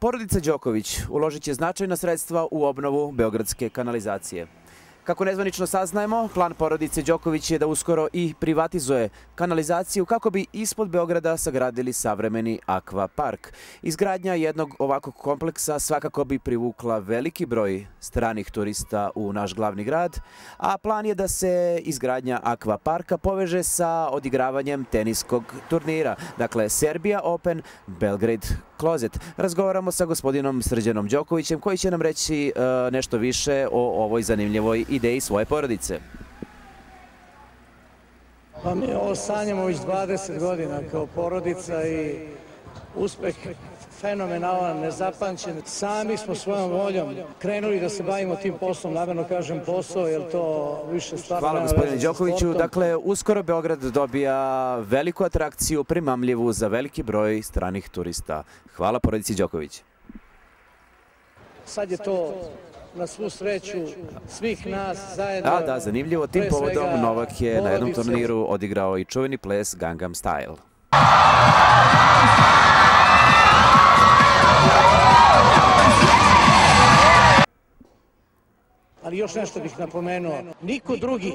Porodica Đoković uložit će značajna sredstva u obnovu beogradske kanalizacije. Kako nezvanično saznajemo, plan porodice Đoković je da uskoro i privatizuje kanalizaciju kako bi ispod Beograda sagradili savremeni akvapark. Izgradnja jednog ovakvog kompleksa svakako bi privukla veliki broj stranih turista u naš glavni grad, a plan je da se izgradnja akvaparka poveže sa odigravanjem teniskog turnira, dakle Serbia Open Belgrade Closet. Razgovaramo sa gospodinom Srđanom Đokovićem koji će nam reći nešto više o ovoj zanimljivoj ideji svoje porodice. Pa mi ovo sanjamo već 20 godina kao porodica i uspeh fenomenalan, nezapamćen. Sami smo svojom voljom krenuli da se bavimo tim poslom, namerno kažem posao, jer to više stvarno... Hvala gospodine Đokoviću. Dakle, uskoro Beograd dobija veliku atrakciju, primamljivu za veliki broj stranih turista. Hvala porodici Đoković. Sad je to na svu sreću svih nas zajedno. Da, zanimljivo. Tim povodom Novak je na jednom turniru odigrao i čuveni ples Gangnam Style. Ali još nešto bih napomenuo. Niko drugi